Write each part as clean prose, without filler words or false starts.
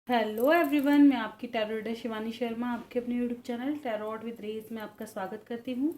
Hello everyone, मैं आपकी tarot reader Shivani Sharma आपके अपने यूट्यूब चैनल टैरोट विद रेज में आपका स्वागत करती हूँ।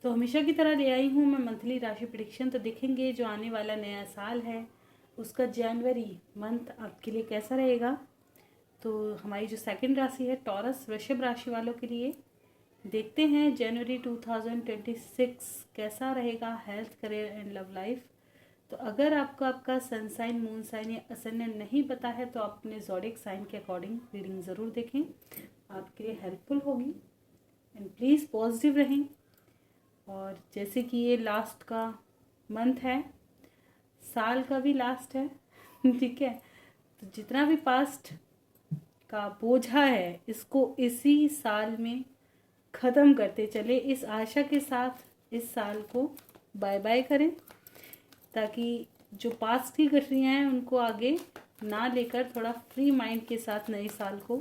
तो हमेशा की तरह ले आई हूँ मैं मंथली राशि प्रेडिक्शन। तो देखेंगे जो आने वाला नया साल है उसका जनवरी मंथ आपके लिए कैसा रहेगा। तो हमारी जो सेकंड राशि है टॉरस वृषभ राशि वालों के लिए देखते हैं जनवरी 2026 कैसा रहेगा health, career and love life. तो अगर आपको आपका सनसाइन, मून साइन या असेंडेंट नहीं पता है तो आप अपने ज़ोडिक साइन के अकॉर्डिंग रीडिंग ज़रूर देखें, आपके लिए हेल्पफुल होगी। एंड प्लीज़ पॉजिटिव रहें। और जैसे कि ये लास्ट का मंथ है, साल का भी लास्ट है ठीक है, तो जितना भी पास्ट का बोझा है इसको इसी साल में ख़त्म करते चले, इस आशा के साथ इस साल को बाय बाय करें, ताकि जो पास्ट की घटनाएं हैं उनको आगे ना लेकर थोड़ा फ्री माइंड के साथ नए साल को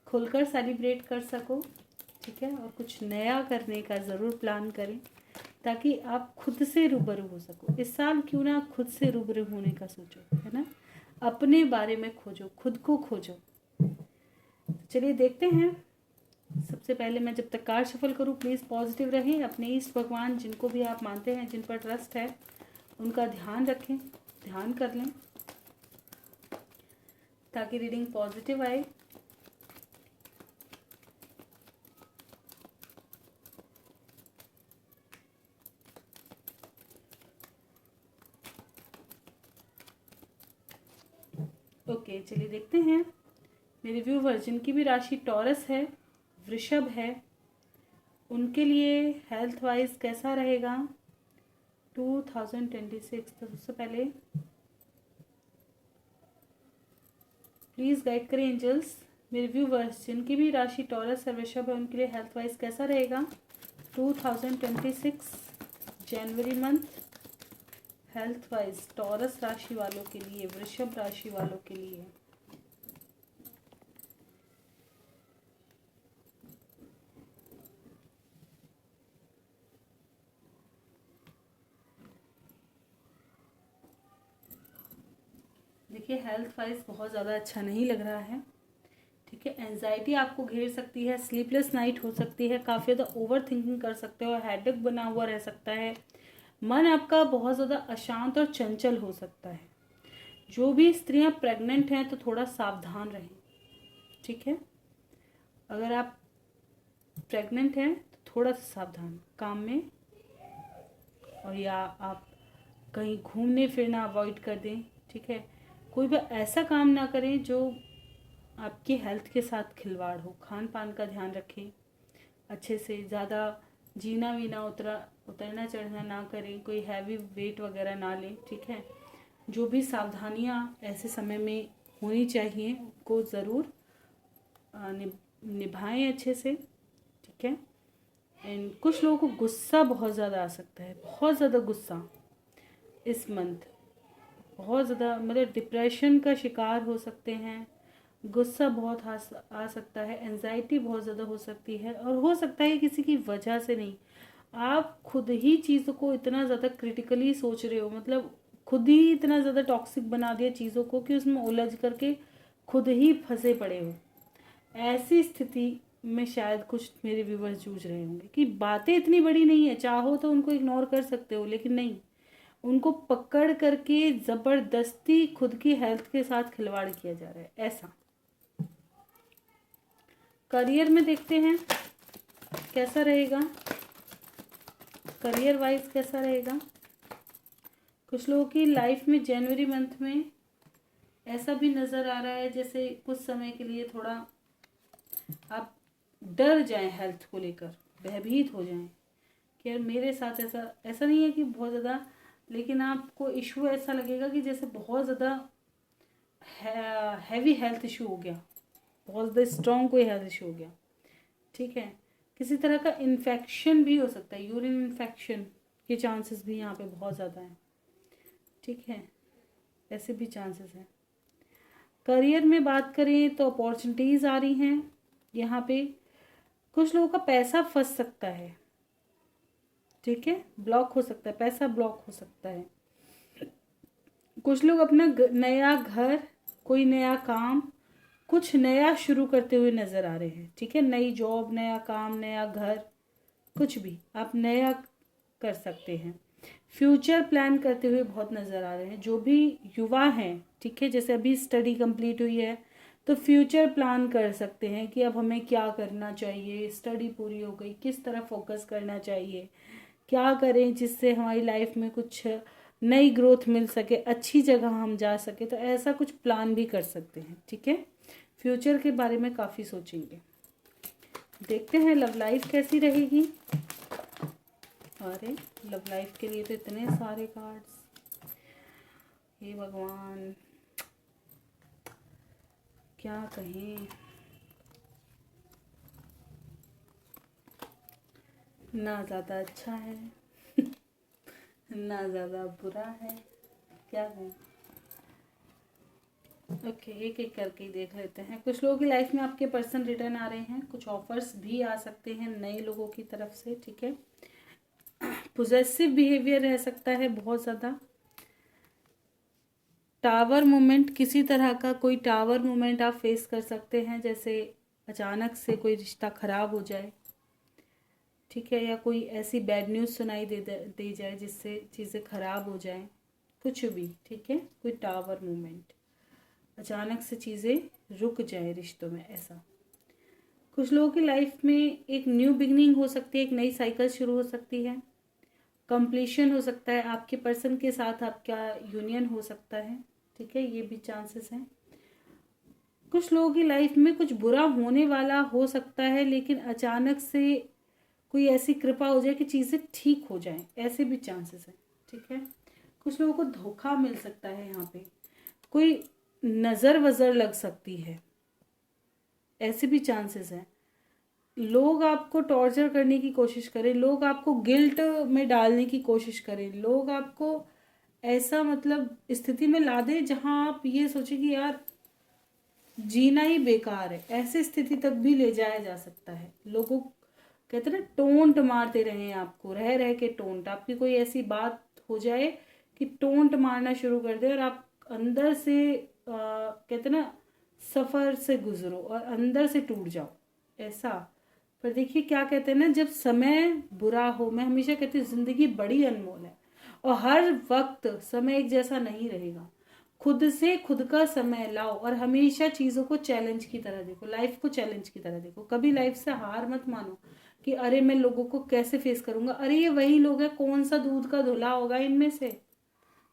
खुलकर सेलिब्रेट कर सको। ठीक है, और कुछ नया करने का ज़रूर प्लान करें ताकि आप खुद से रूबरू हो सको। इस साल क्यों ना खुद से रूबरू होने का सोचो, है ना, अपने बारे में खोजो, खुद को खोजो। चलिए देखते हैं। सबसे पहले मैं जब तक कार्ड शफल करूँ, प्लीज़ पॉजिटिव रहें। अपने इष्ट भगवान जिनको भी आप मानते हैं, जिन पर ट्रस्ट है, उनका ध्यान रखें, ध्यान कर लें ताकि रीडिंग पॉजिटिव आए। ओके, चलिए देखते हैं। मेरे व्यूवर्स जिनकी भी राशि टॉरस है, वृषभ है, उनके लिए हेल्थ वाइज कैसा रहेगा 2026। तो सबसे पहले प्लीज़ गाइड करें एंजल्स। मेरे व्यूवर्स जिनकी भी राशि टॉरस है, वृषभ है, उनके लिए हेल्थ वाइज कैसा रहेगा 2026 जनवरी मंथ। हेल्थ वाइज टॉरस राशि वालों के लिए, वृषभ राशि वालों के लिए देखिए, हेल्थ वाइज बहुत ज़्यादा अच्छा नहीं लग रहा है। ठीक है, एंजाइटी आपको घेर सकती है, स्लीपलेस नाइट हो सकती है, काफ़ी ज़्यादा ओवर थिंकिंग कर सकते हो, हेडेक बना हुआ रह सकता है, मन आपका बहुत ज़्यादा अशांत और चंचल हो सकता है। जो भी स्त्रियां प्रेग्नेंट हैं तो थोड़ा सावधान रहें। ठीक है, अगर आप प्रेग्नेंट हैं तो थोड़ा सा सावधान काम में, और या आप कहीं घूमने फिरना अवॉइड कर दें। ठीक है, कोई भी ऐसा काम ना करें जो आपकी हेल्थ के साथ खिलवाड़ हो। खान पान का ध्यान रखें अच्छे से, ज़्यादा जीना वीना उतरना चढ़ना ना करें, कोई हैवी वेट वगैरह ना लें। ठीक है, जो भी सावधानियाँ ऐसे समय में होनी चाहिए को ज़रूर निभाएं अच्छे से। ठीक है, एंड कुछ लोगों को गुस्सा बहुत ज़्यादा आ सकता है, बहुत ज़्यादा गुस्सा इस मंथ, बहुत ज़्यादा, मतलब डिप्रेशन का शिकार हो सकते हैं, गुस्सा बहुत आ सकता है, एंजाइटी बहुत ज़्यादा हो सकती है, और हो सकता है किसी की वजह से नहीं, आप खुद ही चीज़ों को इतना ज़्यादा क्रिटिकली सोच रहे हो, मतलब खुद ही इतना ज़्यादा टॉक्सिक बना दिया चीज़ों को कि उसमें उलझ करके खुद ही फंसे पड़े हो। ऐसी स्थिति में शायद कुछ मेरे व्यूवर्स जूझ रहे होंगे कि बातें इतनी बड़ी नहीं है, चाहो तो उनको इग्नोर कर सकते हो, लेकिन नहीं, उनको पकड़ करके ज़बरदस्ती खुद की हेल्थ के साथ खिलवाड़ किया जा रहा है ऐसा। करियर में देखते हैं कैसा रहेगा, करियर वाइज कैसा रहेगा। कुछ लोगों की लाइफ में जनवरी मंथ में ऐसा भी नज़र आ रहा है जैसे कुछ समय के लिए थोड़ा आप डर जाएं, हेल्थ को लेकर भयभीत हो जाएं कि यार मेरे साथ ऐसा ऐसा नहीं है कि बहुत ज़्यादा, लेकिन आपको इशू ऐसा लगेगा कि जैसे बहुत ज़्यादा हैवी हेल्थ इशू हो गया, बहुत ज़्यादा स्ट्रॉन्ग कोई हेल्थ इशू हो गया। ठीक है, किसी तरह का इन्फेक्शन भी हो सकता है, यूरिन इन्फेक्शन के चांसेस भी यहाँ पे बहुत ज़्यादा हैं। ठीक है, ऐसे भी चांसेस हैं। करियर में बात करें तो अपॉर्चुनिटीज़ आ रही हैं यहाँ पे। कुछ लोगों का पैसा फंस सकता है, ठीक है, ब्लॉक हो सकता है, पैसा ब्लॉक हो सकता है। कुछ लोग अपना नया घर, कोई नया काम, कुछ नया शुरू करते हुए नज़र आ रहे हैं, ठीक है। नई जॉब, नया काम, नया घर, कुछ भी आप नया कर सकते हैं। फ्यूचर प्लान करते हुए बहुत नज़र आ रहे हैं जो भी युवा हैं, ठीक है। जैसे अभी स्टडी कंप्लीट हुई है तो फ्यूचर प्लान कर सकते हैं कि अब हमें क्या करना चाहिए, स्टडी पूरी हो गई, किस तरह फोकस करना चाहिए, क्या करें जिससे हमारी लाइफ में कुछ नई ग्रोथ मिल सके, अच्छी जगह हम जा सके। तो ऐसा कुछ प्लान भी कर सकते हैं, ठीक है। फ्यूचर के बारे में काफ़ी सोचेंगे। देखते हैं लव लाइफ कैसी रहेगी। अरे लव लाइफ के लिए तो इतने सारे कार्ड्स, हे भगवान क्या कहें। ना ज़्यादा अच्छा है ना ज़्यादा बुरा है, क्या है। ओके, एक एक करके ही देख लेते हैं। कुछ लोगों की लाइफ में आपके पर्सन रिटर्न आ रहे हैं, कुछ ऑफर्स भी आ सकते हैं नए लोगों की तरफ से, ठीक है। पोजेसिव बिहेवियर रह सकता है बहुत ज़्यादा। टावर मूवमेंट, किसी तरह का कोई टावर मूवमेंट आप फेस कर सकते हैं, जैसे अचानक से कोई रिश्ता खराब हो जाए, ठीक है, या कोई ऐसी बैड न्यूज़ सुनाई दे जाए जिससे चीज़ें खराब हो जाएं, कुछ भी, ठीक है। कोई टावर मूवमेंट, अचानक से चीज़ें रुक जाए रिश्तों में, ऐसा। कुछ लोगों की लाइफ में एक न्यू बिगनिंग हो सकती है, एक नई साइकिल शुरू हो सकती है, कंप्लीशन हो सकता है, आपके पर्सन के साथ आपका यूनियन हो सकता है, ठीक है, ये भी चांसेस हैं। कुछ लोगों की लाइफ में कुछ बुरा होने वाला हो सकता है, लेकिन अचानक से कोई ऐसी कृपा हो जाए कि चीज़ें ठीक हो जाएं, ऐसे भी चांसेस हैं, ठीक है। कुछ लोगों को धोखा मिल सकता है, यहाँ पे कोई नज़र वज़र लग सकती है, ऐसे भी चांसेस हैं। लोग आपको टॉर्चर करने की कोशिश करें, लोग आपको गिल्ट में डालने की कोशिश करें, लोग आपको ऐसा मतलब स्थिति में ला दें जहां आप ये सोचें कि यार जीना ही बेकार है, ऐसी स्थिति तक भी ले जाया जा सकता है। लोगों कहते हैं ना, टोंट मारते रहें आपको, रह रह के टोंट, आपकी कोई ऐसी बात हो जाए कि टोंट मारना शुरू कर दे और आप अंदर से कहते हैं ना, सफ़र से गुजरो और अंदर से टूट जाओ, ऐसा। पर देखिए क्या कहते हैं ना, जब समय बुरा हो, मैं हमेशा कहती हूँ ज़िंदगी बड़ी अनमोल है और हर वक्त समय एक जैसा नहीं रहेगा। खुद से खुद का समय लाओ और हमेशा चीज़ों को चैलेंज की तरह देखो, लाइफ को चैलेंज की तरह देखो। कभी लाइफ से हार मत मानो कि अरे मैं लोगों को कैसे फेस करूंगा, अरे ये वही लोग हैं, कौन सा दूध का धुला होगा इनमें से।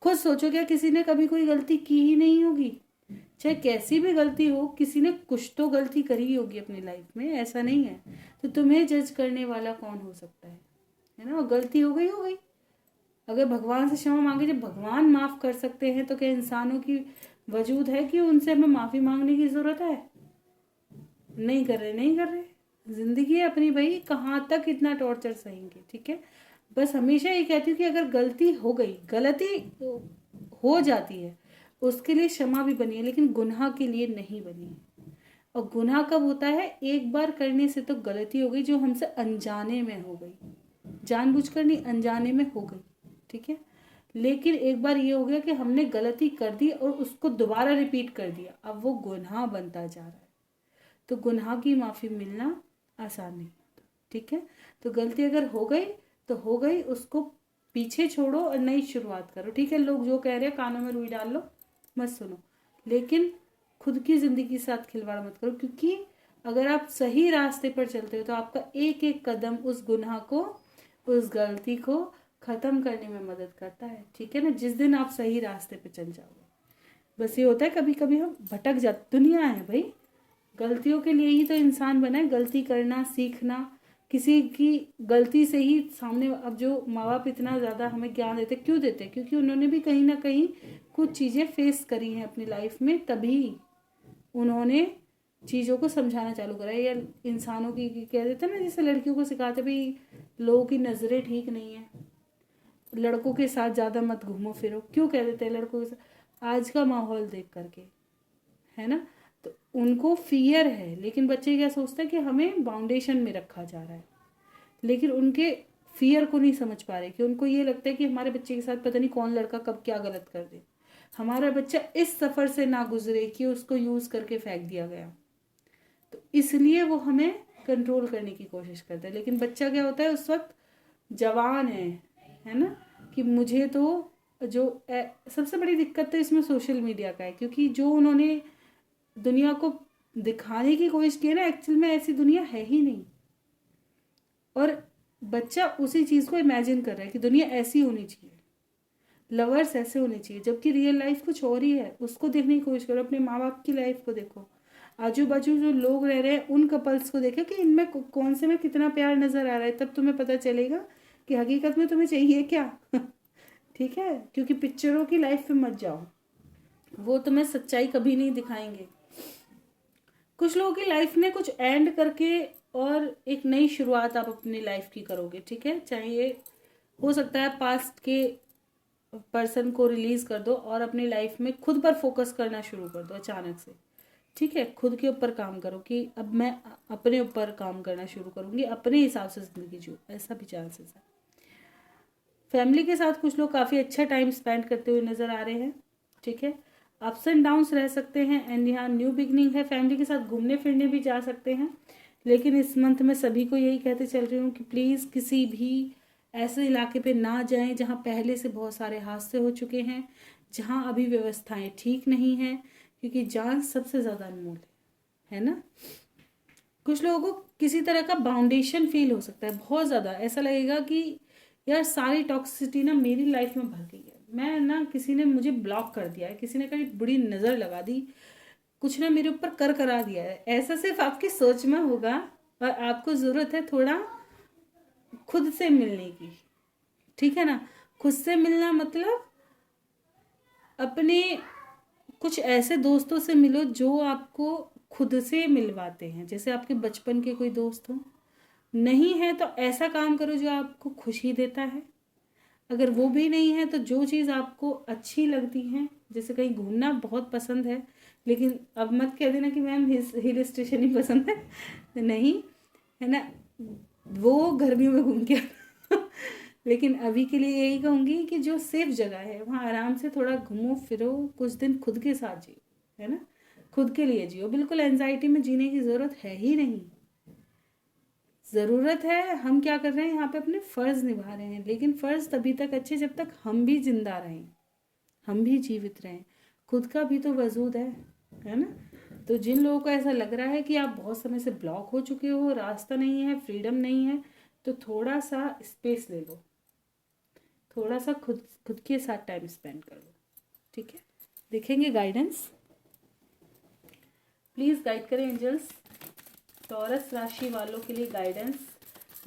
खुद सोचो, क्या किसी ने कभी कोई गलती की ही नहीं होगी? चाहे कैसी भी गलती हो, किसी ने कुछ तो गलती करी ही होगी अपनी लाइफ में, ऐसा नहीं है। तो तुम्हें जज करने वाला कौन हो सकता है ना। गलती हो गई हो गई, अगर भगवान से क्षमा मांगे, जब भगवान माफ़ कर सकते हैं तो क्या इंसानों की वजूद है कि उनसे हमें माफ़ी मांगने की ज़रूरत है? नहीं कर रहे, नहीं कर रहे। ज़िंदगी है अपनी भाई, कहाँ तक इतना टॉर्चर सहेंगे, ठीक है। बस हमेशा ये कहती हूँ कि अगर गलती हो गई, गलती हो जाती है, उसके लिए क्षमा भी बनी है, लेकिन गुनाह के लिए नहीं बनी है। और गुनाह कब होता है? एक बार करने से तो गलती हो गई जो हमसे अनजाने में हो गई, जानबूझकर नहीं, अनजाने में हो गई, ठीक है। लेकिन एक बार ये हो गया कि हमने गलती कर दी और उसको दोबारा रिपीट कर दिया, अब वो गुनाह बनता जा रहा है। तो गुनाह की माफ़ी मिलना आसान नहीं होता, ठीक है। तो गलती अगर हो गई तो हो गई, उसको पीछे छोड़ो और नई शुरुआत करो, ठीक है। लोग जो कह रहे हैं कानों में रुई डाल लो, मत सुनो, लेकिन खुद की ज़िंदगी के साथ खिलवाड़ मत करो, क्योंकि अगर आप सही रास्ते पर चलते हो तो आपका एक एक कदम उस गुनाह को, उस गलती को ख़त्म करने में मदद करता है, ठीक है ना। जिस दिन आप सही रास्ते पे चल जाओगे। बस ये होता है कभी कभी हम भटक जाते, दुनिया है भाई, गलतियों के लिए ही तो इंसान बना है, गलती करना सीखना। किसी की गलती से ही सामने, अब जो माँ बाप इतना ज़्यादा हमें ज्ञान देते, क्यों देते? क्योंकि उन्होंने भी कहीं ना कहीं कुछ चीज़ें फेस करी हैं अपनी लाइफ में, तभी उन्होंने चीज़ों को समझाना चालू करा है। या इंसानों की कह देते ना, जैसे लड़कियों को सिखाते भाई लोगों की नज़रें ठीक नहीं है, लड़कों के साथ ज़्यादा मत घूमो फिरो, क्यों कह देते हैं लड़कों के साथ? आज का माहौल देख करके, है ना। तो उनको फियर है, लेकिन बच्चे क्या सोचते हैं कि हमें बाउंडेशन में रखा जा रहा है, लेकिन उनके फियर को नहीं समझ पा रहे, कि उनको ये लगता है कि हमारे बच्चे के साथ पता नहीं कौन लड़का कब क्या गलत कर दे। हमारा बच्चा इस सफ़र से ना गुजरे कि उसको यूज़ करके फेंक दिया गया, तो इसलिए वो हमें कंट्रोल करने की कोशिश करता है। लेकिन बच्चा क्या होता है, उस वक्त जवान है ना, कि मुझे तो सबसे बड़ी दिक्कत तो इसमें सोशल मीडिया का है, क्योंकि जो उन्होंने दुनिया को दिखाने की कोशिश की है ना, एक्चुअल में ऐसी दुनिया है ही नहीं, और बच्चा उसी चीज़ को इमेजिन कर रहा है कि दुनिया ऐसी होनी चाहिए, लवर्स ऐसे होने चाहिए, जबकि रियल लाइफ कुछ और ही है। उसको देखने की कोशिश करो, अपने माँ बाप की लाइफ को देखो, आजू बाजू जो लोग रह रहे हैं उन कपल्स को देखो कि इनमें कौन से में कितना प्यार नज़र आ रहा है, तब तुम्हें पता चलेगा कि हकीकत में तुम्हें चाहिए क्या। ठीक है, क्योंकि पिक्चरों की लाइफ पे मत जाओ, वो तुम्हें सच्चाई कभी नहीं दिखाएंगे। कुछ लोगों की लाइफ में कुछ एंड करके और एक नई शुरुआत आप अपनी लाइफ की करोगे, ठीक है। चाहे ये हो सकता है पास्ट के पर्सन को रिलीज कर दो और अपनी लाइफ में खुद पर फोकस करना शुरू कर दो अचानक से, ठीक है। खुद के ऊपर काम करो कि अब मैं अपने ऊपर काम करना शुरू करूँगी, अपने हिसाब से ज़िंदगी जीऊँ, ऐसा भी चांसेस है। फैमिली के साथ कुछ लोग काफ़ी अच्छा टाइम स्पेंड करते हुए नज़र आ रहे हैं, ठीक है। अप्स एंड डाउन्स रह सकते हैं, एंड यहाँ न्यू बिगनिंग है। फैमिली के साथ घूमने फिरने भी जा सकते हैं, लेकिन इस मंथ में सभी को यही कहते चल रही हूँ कि प्लीज़ किसी भी ऐसे इलाके पे ना जाएं जहाँ पहले से बहुत सारे हादसे हो चुके हैं, जहाँ अभी व्यवस्थाएं ठीक नहीं हैं, क्योंकि जान सबसे ज़्यादा अनमोल है ना। कुछ लोगों को किसी तरह का बाउंडेशन फील हो सकता है, बहुत ज़्यादा ऐसा लगेगा कि यार सारी टॉक्सिसिटी ना मेरी लाइफ में भर गई है, मैं ना किसी ने मुझे ब्लॉक कर दिया है, किसी ने कहीं बुरी नज़र लगा दी, कुछ ना मेरे ऊपर कर करा दिया है। ऐसा सिर्फ आपकी सोच में होगा, और आपको ज़रूरत है थोड़ा खुद से मिलने की, ठीक है ना। खुद से मिलना मतलब अपने कुछ ऐसे दोस्तों से मिलो जो आपको खुद से मिलवाते हैं, जैसे आपके बचपन के कोई दोस्त हो, नहीं है तो ऐसा काम करो जो आपको खुशी देता है। अगर वो भी नहीं है तो जो चीज़ आपको अच्छी लगती है, जैसे कहीं घूमना बहुत पसंद है, लेकिन अब मत कह देना कि मैम हिल स्टेशन ही पसंद है, नहीं है ना, वो गर्मियों में घूम के लेकिन अभी के लिए यही कहूँगी कि जो सेफ जगह है वहाँ आराम से थोड़ा घूमो फिरो, कुछ दिन खुद के साथ जियो, है ना, खुद के लिए जियो। बिल्कुल एंजाइटी में जीने की ज़रूरत है ही नहीं। ज़रूरत है, हम क्या कर रहे हैं यहाँ पे, अपने फ़र्ज़ निभा रहे हैं, लेकिन फ़र्ज़ तभी तक अच्छे जब तक हम भी जिंदा रहें, हम भी जीवित रहें, खुद का भी तो वजूद है ना। तो जिन लोगों को ऐसा लग रहा है कि आप बहुत समय से ब्लॉक हो चुके हो, रास्ता नहीं है, फ्रीडम नहीं है, तो थोड़ा सा स्पेस ले लो, थोड़ा सा खुद के साथ टाइम स्पेंड कर लो, ठीक है। देखेंगे गाइडेंस, प्लीज़ गाइड करें एंजल्स। टॉरस राशि वालों के लिए गाइडेंस,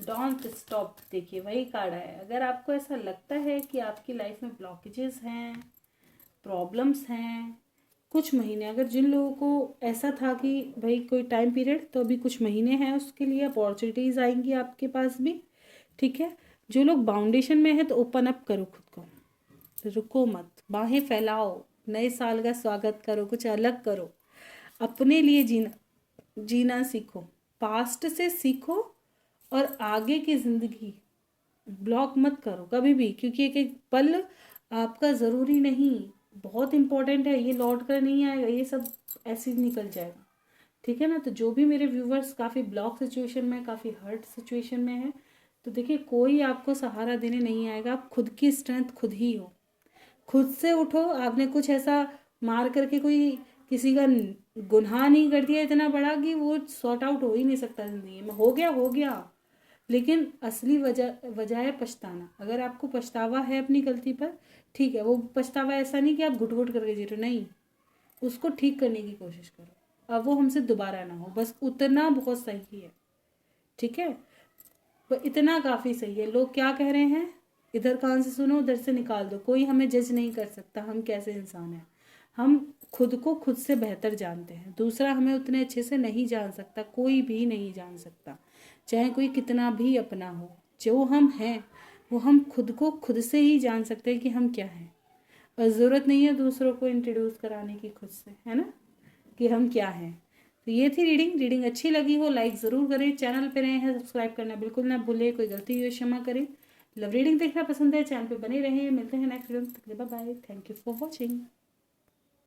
डोंट स्टॉप। देखिए वही कार्ड है, अगर आपको ऐसा लगता है कि आपकी लाइफ में ब्लॉकेजेस हैं, प्रॉब्लम्स हैं, कुछ महीने, अगर जिन लोगों को ऐसा था कि भाई कोई टाइम पीरियड, तो अभी कुछ महीने हैं उसके लिए अपॉर्चुनिटीज़ आएंगी आपके पास भी, ठीक है। जो लोग बाउंडेशन में है तो ओपन अप करो खुद को, रुको मत, बाहें फैलाओ, नए साल का स्वागत करो, कुछ अलग करो, अपने लिए जीना सीखो, पास्ट से सीखो, और आगे की ज़िंदगी ब्लॉक मत करो कभी भी, क्योंकि एक एक पल आपका ज़रूरी नहीं, बहुत इम्पोर्टेंट है, ये लौट कर नहीं आएगा, ये सब ऐसे ही निकल जाएगा, ठीक है ना। तो जो भी मेरे व्यूवर्स काफ़ी ब्लॉक सिचुएशन में, काफ़ी हर्ट सिचुएशन में है, तो देखिए कोई आपको सहारा देने नहीं आएगा, आप खुद की स्ट्रेंथ खुद ही हो, खुद से उठो। आपने कुछ ऐसा मार करके कोई किसी का गुनाह नहीं कर दिया इतना बड़ा कि वो सॉर्ट आउट हो ही नहीं सकता ज़िंदगी में, हो गया, लेकिन असली वजह है पछताना। अगर आपको पछतावा है अपनी गलती पर, ठीक है, वो पछतावा ऐसा नहीं कि आप घुट घुट करके जी रहे हो, नहीं, उसको ठीक करने की कोशिश करो, अब वो हमसे दोबारा ना हो, बस उतना बहुत सही है, ठीक है। वो इतना काफ़ी सही है। लोग क्या कह रहे हैं, इधर कान से सुनो उधर से निकाल दो, कोई हमें जज नहीं कर सकता, हम कैसे इंसान हैं, हम खुद को खुद से बेहतर जानते हैं, दूसरा हमें उतने अच्छे से नहीं जान सकता, कोई भी नहीं जान सकता, चाहे कोई कितना भी अपना हो। जो हम हैं वो हम खुद को खुद से ही जान सकते हैं कि हम क्या हैं, और ज़रूरत नहीं है दूसरों को इंट्रोड्यूस कराने की खुद से, है ना, कि हम क्या हैं। तो ये थी रीडिंग अच्छी लगी हो लाइक ज़रूर करें, चैनल पे रहे हैं सब्सक्राइब करना बिल्कुल ना भूलें, कोई गलती हुई क्षमा करें। लव रीडिंग देखना पसंद है चैनल पे बने रहें, मिलते हैं नेक्स्ट वीडियो में, bye bye, thank you for watching.